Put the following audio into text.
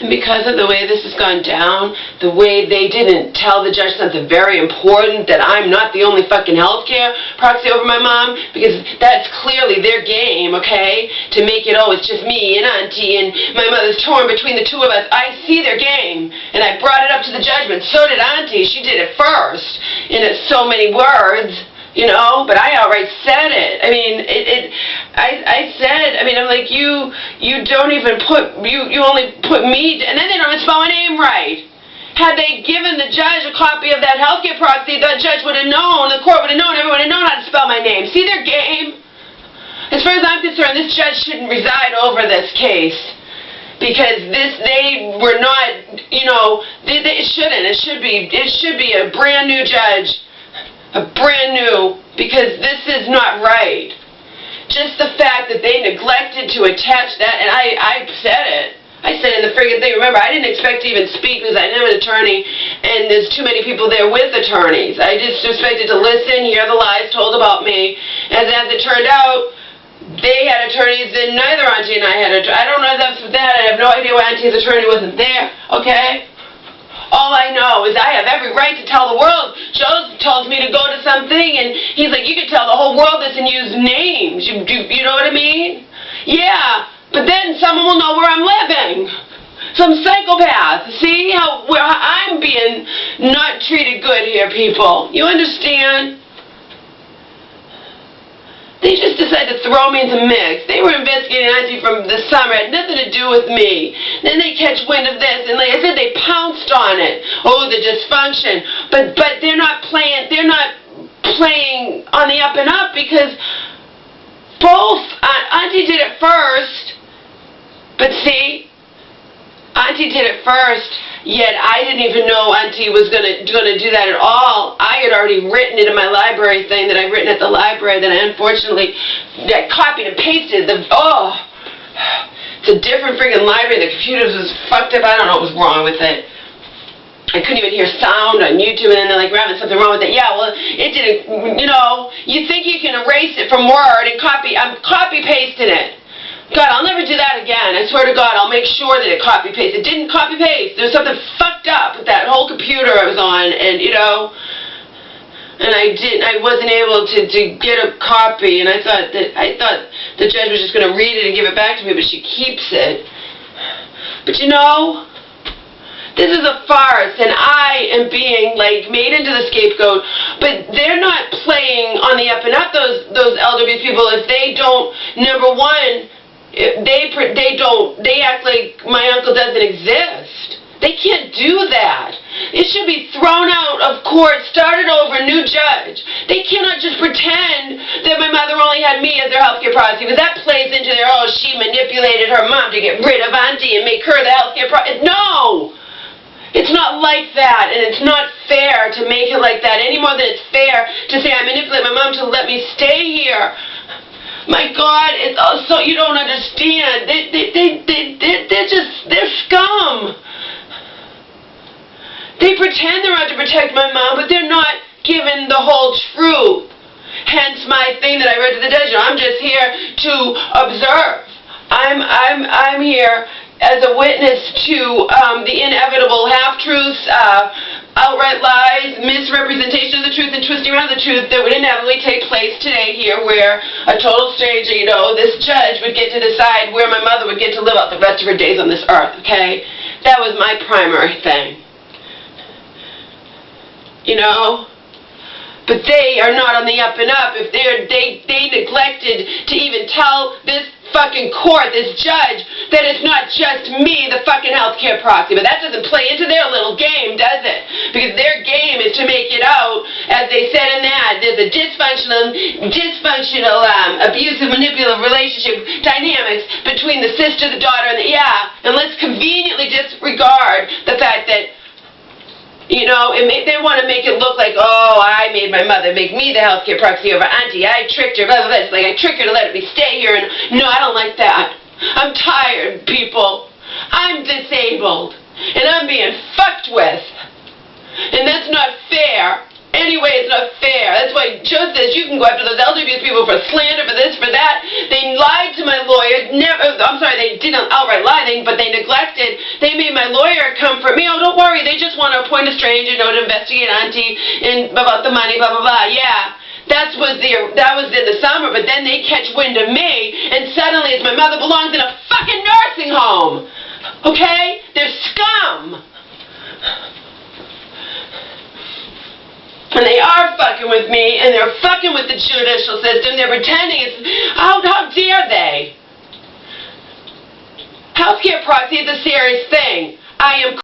And because of the way this has gone down, the way they didn't tell the judge something very important, that I'm not the only fucking healthcare proxy over my mom, because that's clearly their game, okay? To make it, oh, it's just me and Auntie and my mother's torn between the two of us. I see their game, and I brought it up to the judgment. So did Auntie. She did it first, in so many words. You know, but I outright said it. I mean, I said, I mean, I'm like, you don't even put, you only put me, and then they don't even spell my name right. Had they given the judge a copy of that healthcare proxy, the judge would have known, the court would have known, everyone would have known how to spell my name. See their game? As far as I'm concerned, this judge shouldn't preside over this case. Because they were not, you know, it shouldn't. It should be a brand new judge. A brand new, because this is not right. Just the fact that they neglected to attach that, and I said it. I said in the friggin' thing, remember, I didn't expect to even speak because I didn't have an attorney, and there's too many people there with attorneys. I just expected to listen, hear the lies told about me, and as it turned out, they had attorneys, and neither Auntie and I had attorneys. I don't know if that's that. I have no idea why Auntie's attorney wasn't there, okay? All I know is I have every right to tell the world. Joe tells me to go to something, and he's like, you can tell the whole world this and use names. You know what I mean? Yeah, but then someone will know where I'm living. Some psychopath. See how I'm being not treated good here, people. You understand? They just decided to throw me into the mix. They were investigating Auntie from the summer. It had nothing to do with me. Then they catch wind of this, and like I said, they pounced on it. Oh, the dysfunction. But they're not playing. They're not playing on the up and up because both Auntie did it first. But see, Auntie did it first. Yet I didn't even know Auntie was gonna do that at all. I had already written it in my library thing that I'd written at the library that I unfortunately copied and pasted. It's a different friggin' library. The computer was fucked up. I don't know what was wrong with it. I couldn't even hear sound on YouTube, and then they're like, Raven, something wrong with it. Yeah, well, it didn't. You know, you think you can erase it from Word and copy? I'm copy-pasting it. God, I'll never do that again. I swear to God, I'll make sure that it copy-paste. It didn't copy-paste. There was something fucked up with that whole computer I was on, and, you know, and I wasn't able to get a copy, and I thought the judge was just going to read it and give it back to me, but she keeps it. But, you know, this is a farce, and I am being, like, made into the scapegoat, but they're not playing on the up and up, those elder abuse people, if they don't, number one, they act like my uncle doesn't exist. They can't do that. It should be thrown out of court, started over, new judge. They cannot just pretend that my mother only had me as their healthcare proxy, because that plays into their, oh, she manipulated her mom to get rid of Auntie and make her the healthcare proxy. No! It's not like that, and it's not fair to make it like that any more than it's fair to say I manipulate my mom to let me stay here. My God, it's also, you don't understand. They're scum. They pretend they're out to protect my mom, but they're not giving the whole truth. Hence my thing that I read to the judge. I'm just here to observe. I'm here as a witness to the inevitable half-truths, outright lies, misrepresentation of the truth, and twisting around the truth that would inevitably take place today here, where a total stranger, you know, this judge would get to decide where my mother would get to live out the rest of her days on this earth, okay? That was my primary thing. You know? But they are not on the up and up. If they neglected to even tell this fucking court, this judge, that it's not just me, the fucking healthcare proxy. But that doesn't play into their little game, does it? Because their game is to make it out, as they said in that, there's a dysfunctional, abusive, manipulative relationship dynamics between the sister, the daughter, and and let's conveniently disregard the fact that, you know, they want to make it look like, oh, I made my mother make me the healthcare proxy over Auntie. I tricked her, blah, blah, blah. It's like I tricked her to let me stay here. And no, I don't like that. I'm tired, people. I'm disabled. And I'm being fucked with. And that's not fair. Anyway, it's not fair. That's why Joe says you can go after those elder abuse people for slander, for this, for that. They lied to my lawyer. They didn't outright lie, but they neglected. They made my lawyer come for me. Oh, don't worry. They just want to appoint a stranger, to investigate Auntie about the money, blah, blah, blah. Yeah. That was in the summer, but then they catch wind of me, and suddenly my mother belongs in a fucking nursing home. Okay? They're scum. And they are fucking with me, and they're fucking with the judicial system. They're pretending it's... How dare they? Healthcare proxy is a serious thing. I am...